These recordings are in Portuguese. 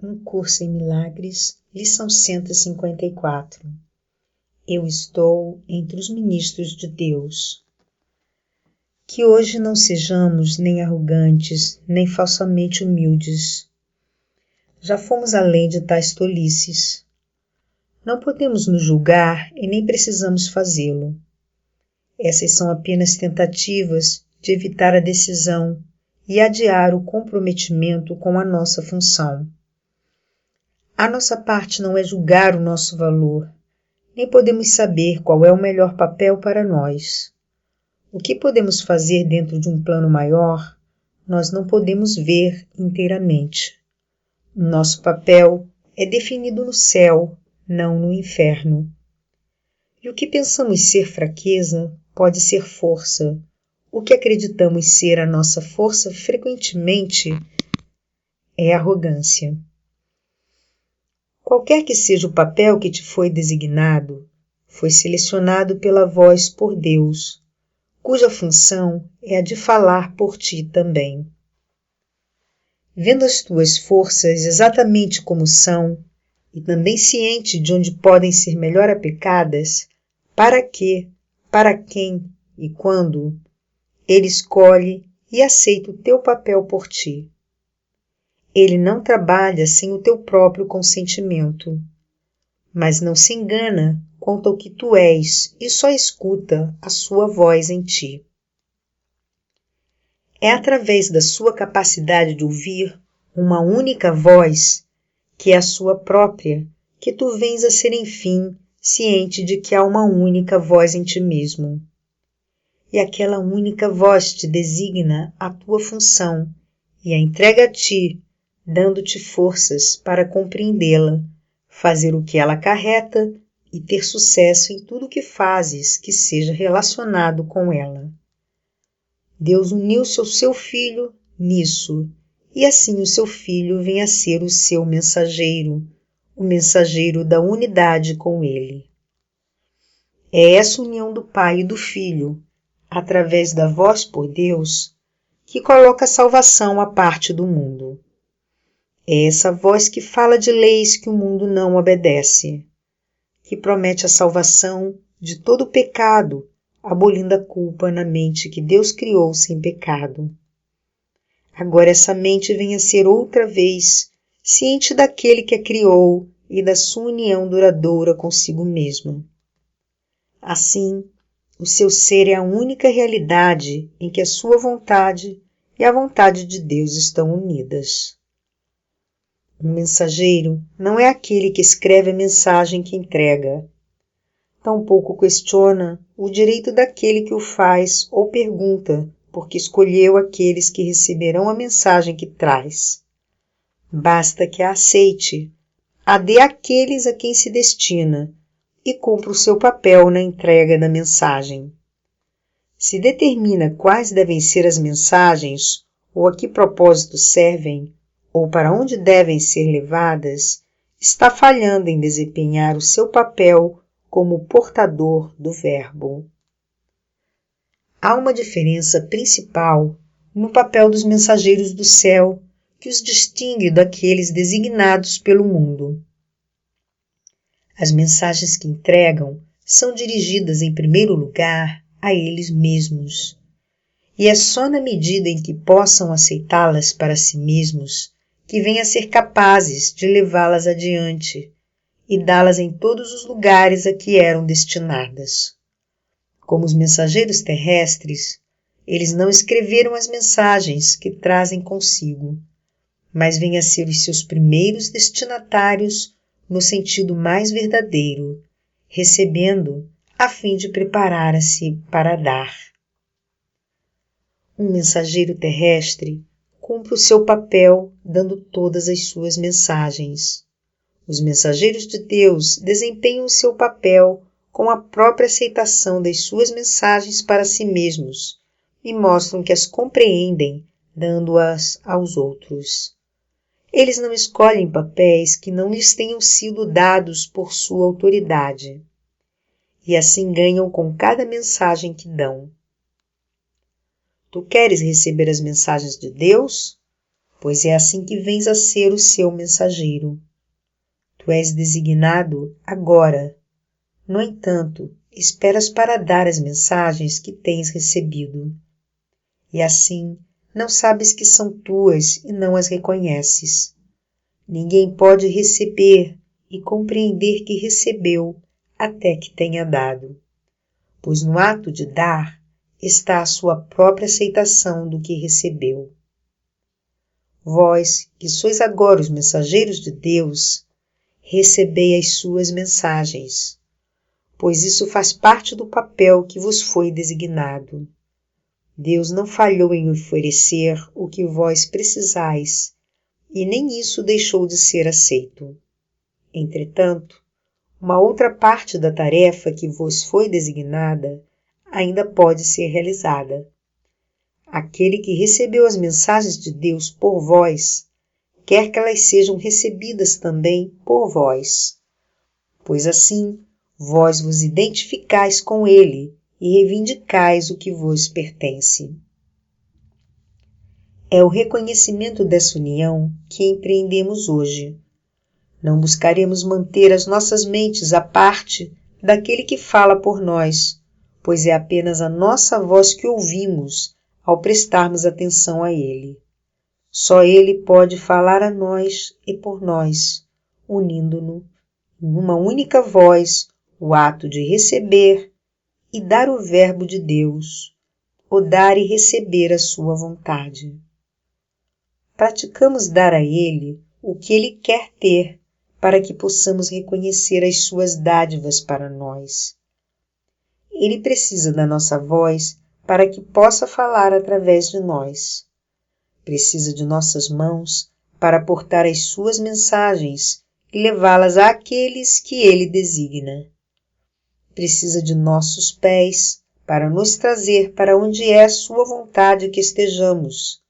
Um Curso em Milagres, lição 154. Eu estou entre os ministros de Deus. Que hoje não sejamos nem arrogantes, nem falsamente humildes. Já fomos além de tais tolices. Não podemos nos julgar e nem precisamos fazê-lo. Essas são apenas tentativas de evitar a decisão e adiar o comprometimento com a nossa função. A nossa parte não é julgar o nosso valor, nem podemos saber qual é o melhor papel para nós. O que podemos fazer dentro de um plano maior, nós não podemos ver inteiramente. Nosso papel é definido no céu, não no inferno. E o que pensamos ser fraqueza pode ser força. O que acreditamos ser a nossa força frequentemente é arrogância. Qualquer que seja o papel que te foi designado, foi selecionado pela voz por Deus, cuja função é a de falar por ti também. Vendo as tuas forças exatamente como são, e também ciente de onde podem ser melhor aplicadas, para que, para quem e quando, Ele escolhe e aceita o teu papel por ti. Ele não trabalha sem o teu próprio consentimento, mas não se engana quanto ao que tu és e só escuta a sua voz em ti. É através da sua capacidade de ouvir uma única voz, que é a sua própria, que tu vens a ser enfim ciente de que há uma única voz em ti mesmo. E aquela única voz te designa a tua função e a entrega a ti, dando-te forças para compreendê-la, fazer o que ela acarreta e ter sucesso em tudo o que fazes que seja relacionado com ela. Deus uniu-se ao seu Filho nisso, e assim o seu Filho vem a ser o seu mensageiro, o mensageiro da unidade com ele. É essa união do Pai e do Filho, através da voz por Deus, que coloca a salvação à parte do mundo. É essa voz que fala de leis que o mundo não obedece, que promete a salvação de todo o pecado, abolindo a culpa na mente que Deus criou sem pecado. Agora essa mente vem a ser outra vez ciente daquele que a criou e da sua união duradoura consigo mesma. Assim, o seu ser é a única realidade em que a sua vontade e a vontade de Deus estão unidas. Um mensageiro não é aquele que escreve a mensagem que entrega. Tampouco questiona o direito daquele que o faz ou pergunta, porque escolheu aqueles que receberão a mensagem que traz. Basta que a aceite, a dê àqueles a quem se destina e cumpra o seu papel na entrega da mensagem. Se determina quais devem ser as mensagens ou a que propósito servem, ou para onde devem ser levadas, está falhando em desempenhar o seu papel como portador do Verbo. Há uma diferença principal no papel dos mensageiros do céu que os distingue daqueles designados pelo mundo. As mensagens que entregam são dirigidas em primeiro lugar a eles mesmos, e é só na medida em que possam aceitá-las para si mesmos que venham a ser capazes de levá-las adiante e dá-las em todos os lugares a que eram destinadas. Como os mensageiros terrestres, eles não escreveram as mensagens que trazem consigo, mas vêm a ser os seus primeiros destinatários no sentido mais verdadeiro, recebendo a fim de preparar-se para dar. Um mensageiro terrestre cumpre o seu papel dando todas as suas mensagens. Os mensageiros de Deus desempenham o seu papel com a própria aceitação das suas mensagens para si mesmos e mostram que as compreendem, dando-as aos outros. Eles não escolhem papéis que não lhes tenham sido dados por sua autoridade, e assim ganham com cada mensagem que dão. Tu queres receber as mensagens de Deus? pois é assim que vens a ser o seu mensageiro. Tu és designado agora. No entanto, esperas para dar as mensagens que tens recebido. E assim, não sabes que são tuas e não as reconheces. Ninguém pode receber e compreender que recebeu até que tenha dado, pois no ato de dar está a sua própria aceitação do que recebeu. Vós, que sois agora os mensageiros de Deus, recebei as suas mensagens, pois isso faz parte do papel que vos foi designado. Deus não falhou em oferecer o que vós precisais, e nem isso deixou de ser aceito. Entretanto, uma outra parte da tarefa que vos foi designada ainda pode ser realizada. Aquele que recebeu as mensagens de Deus por vós, quer que elas sejam recebidas também por vós, pois assim vós vos identificais com ele e reivindicais o que vos pertence. É o reconhecimento dessa união que empreendemos hoje. Não buscaremos manter as nossas mentes à parte daquele que fala por nós, pois é apenas a nossa voz que ouvimos ao prestarmos atenção a ele. Só ele pode falar a nós e por nós, unindo-nos em uma única voz, o ato de receber e dar o verbo de Deus, o dar e receber a sua vontade. Praticamos dar a ele o que ele quer ter, para que possamos reconhecer as suas dádivas para nós. Ele precisa da nossa voz para que possa falar através de nós. Precisa de nossas mãos para portar as suas mensagens e levá-las àqueles que ele designa. Precisa de nossos pés para nos trazer para onde é a sua vontade que estejamos,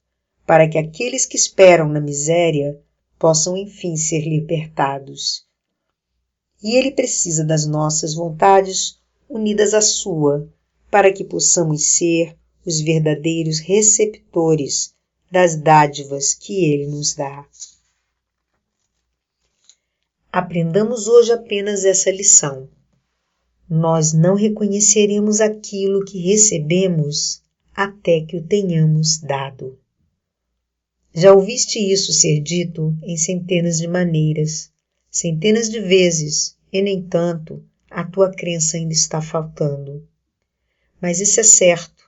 para que aqueles que esperam na miséria possam enfim ser libertados. E ele precisa das nossas vontades unidas à sua, para que possamos ser os verdadeiros receptores das dádivas que ele nos dá. Aprendamos hoje apenas essa lição. Nós não reconheceremos aquilo que recebemos até que o tenhamos dado. Já ouviste isso ser dito em centenas de maneiras, centenas de vezes, e, no entanto, a tua crença ainda está faltando. Mas isso é certo.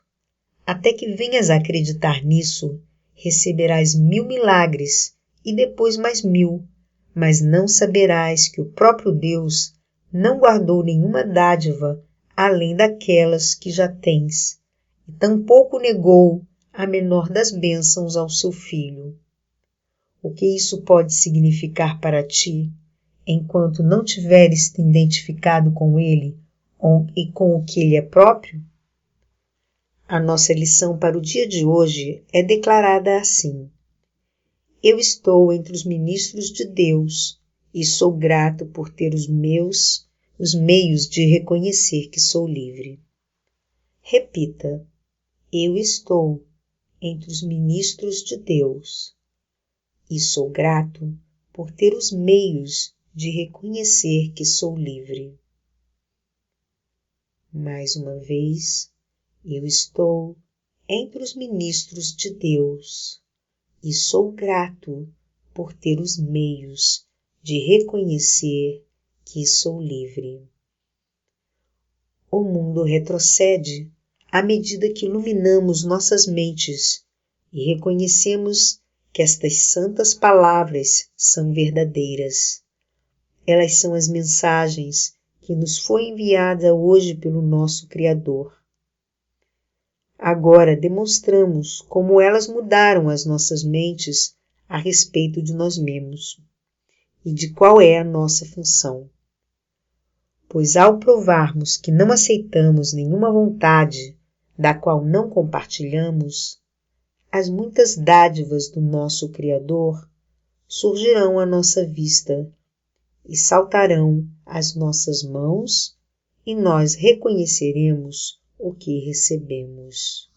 Até que venhas a acreditar nisso, receberás 1000 milagres e depois mais 1000, mas não saberás que o próprio Deus não guardou nenhuma dádiva além daquelas que já tens, e tampouco negou a menor das bênçãos ao seu filho. O que isso pode significar para ti, enquanto não tiveres te identificado com ele e com o que ele é próprio? A nossa lição para o dia de hoje é declarada assim: Eu estou entre os ministros de Deus e sou grato por ter os meios de reconhecer que sou livre. Repita: Eu estou entre os ministros de Deus e sou grato por ter os meios de reconhecer que sou livre. Mais uma vez, eu estou entre os ministros de Deus e sou grato por ter os meios de reconhecer que sou livre. O mundo retrocede à medida que iluminamos nossas mentes e reconhecemos que estas santas palavras são verdadeiras. Elas são as mensagens que nos foi enviada hoje pelo nosso Criador. Agora demonstramos como elas mudaram as nossas mentes a respeito de nós mesmos e de qual é a nossa função. Pois ao provarmos que não aceitamos nenhuma vontade da qual não compartilhamos, as muitas dádivas do nosso Criador surgirão à nossa vista e saltarão às nossas mãos e nós reconheceremos o que recebemos.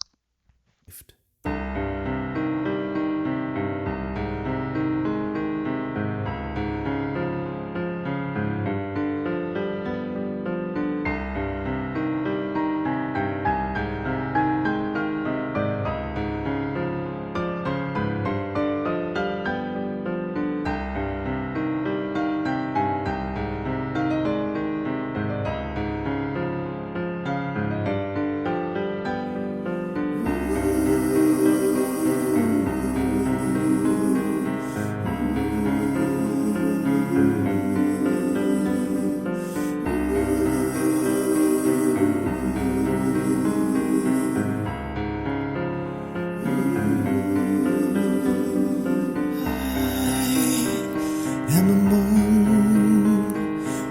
am among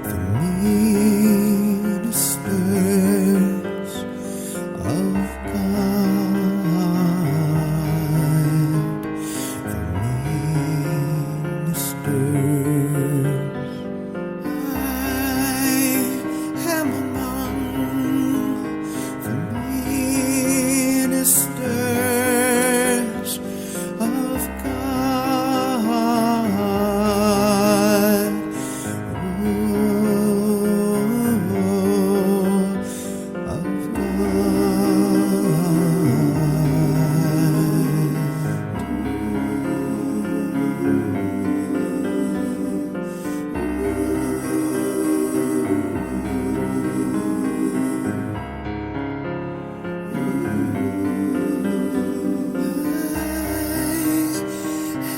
the ministers of God, the ministers. I am among the ministers of God. Of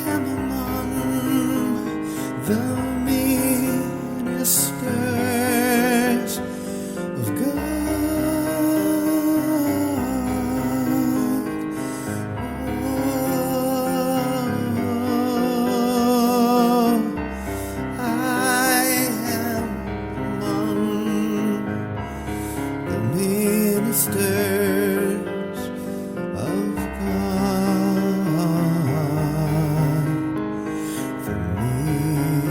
am among the ministers of God. I am among the ministers of God, the ministers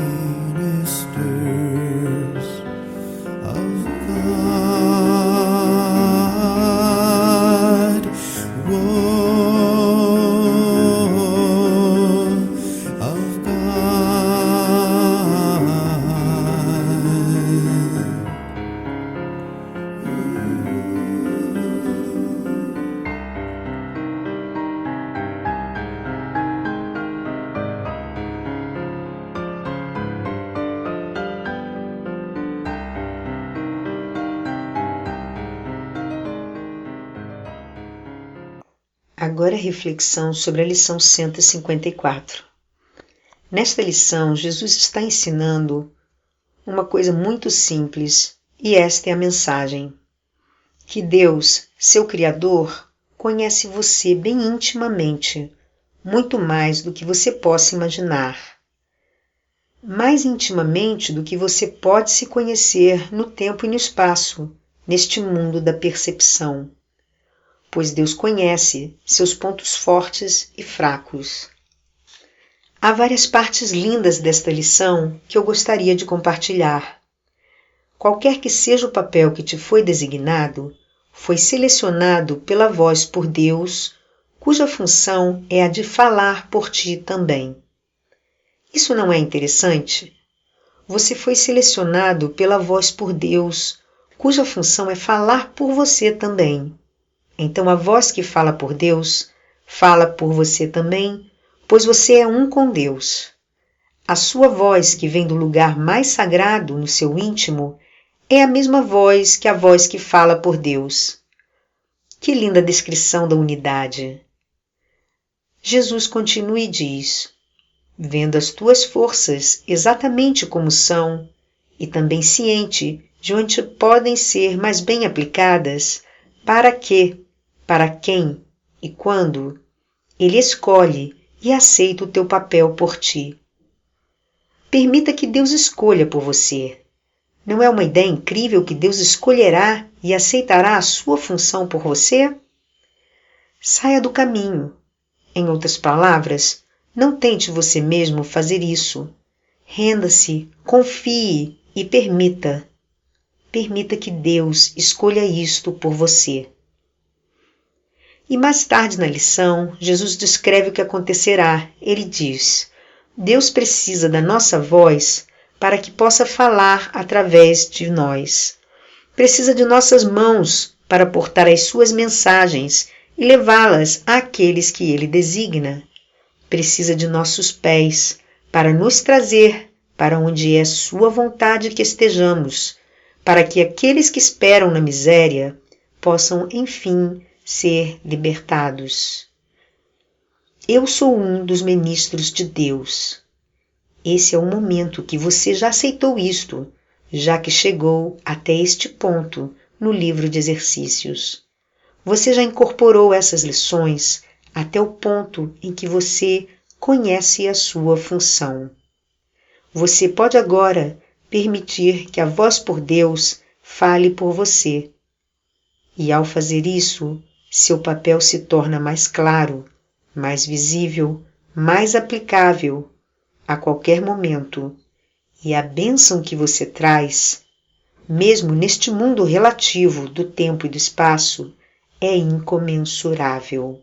of God. Of God. Agora a reflexão sobre a lição 154. Nesta lição, Jesus está ensinando uma coisa muito simples, e esta é a mensagem: que Deus, seu Criador, conhece você bem intimamente, muito mais do que você possa imaginar. Mais intimamente do que você pode se conhecer no tempo e no espaço, neste mundo da percepção. Pois Deus conhece seus pontos fortes e fracos. Há várias partes lindas desta lição que eu gostaria de compartilhar. Qualquer que seja o papel que te foi designado, foi selecionado pela voz por Deus, cuja função é a de falar por ti também. Isso não é interessante? Você foi selecionado pela voz por Deus, cuja função é falar por você também. Então a voz que fala por Deus, fala por você também, pois você é um com Deus. A sua voz que vem do lugar mais sagrado no seu íntimo é a mesma voz que a voz que fala por Deus. Que linda descrição da unidade! Jesus continua e diz: vendo as tuas forças exatamente como são, e também ciente de onde podem ser mais bem aplicadas, para que, para quem e quando, Ele escolhe e aceita o teu papel por ti. Permita que Deus escolha por você. Não é uma ideia incrível que Deus escolherá e aceitará a sua função por você? Saia do caminho. Em outras palavras, não tente você mesmo fazer isso. Renda-se, confie e permita. Permita que Deus escolha isto por você. E mais tarde na lição, Jesus descreve o que acontecerá. Ele diz: Deus precisa da nossa voz para que possa falar através de nós. Precisa de nossas mãos para portar as suas mensagens e levá-las àqueles que Ele designa. Precisa de nossos pés para nos trazer para onde é sua vontade que estejamos, para que aqueles que esperam na miséria possam, enfim, ser libertados. Eu sou um dos ministros de Deus. Esse é o momento que você já aceitou isto, já que chegou até este ponto no livro de exercícios. Você já incorporou essas lições até o ponto em que você conhece a sua função. Você pode agora permitir que a voz por Deus fale por você. E ao fazer isso, seu papel se torna mais claro, mais visível, mais aplicável a qualquer momento. E a bênção que você traz, mesmo neste mundo relativo do tempo e do espaço, é incomensurável.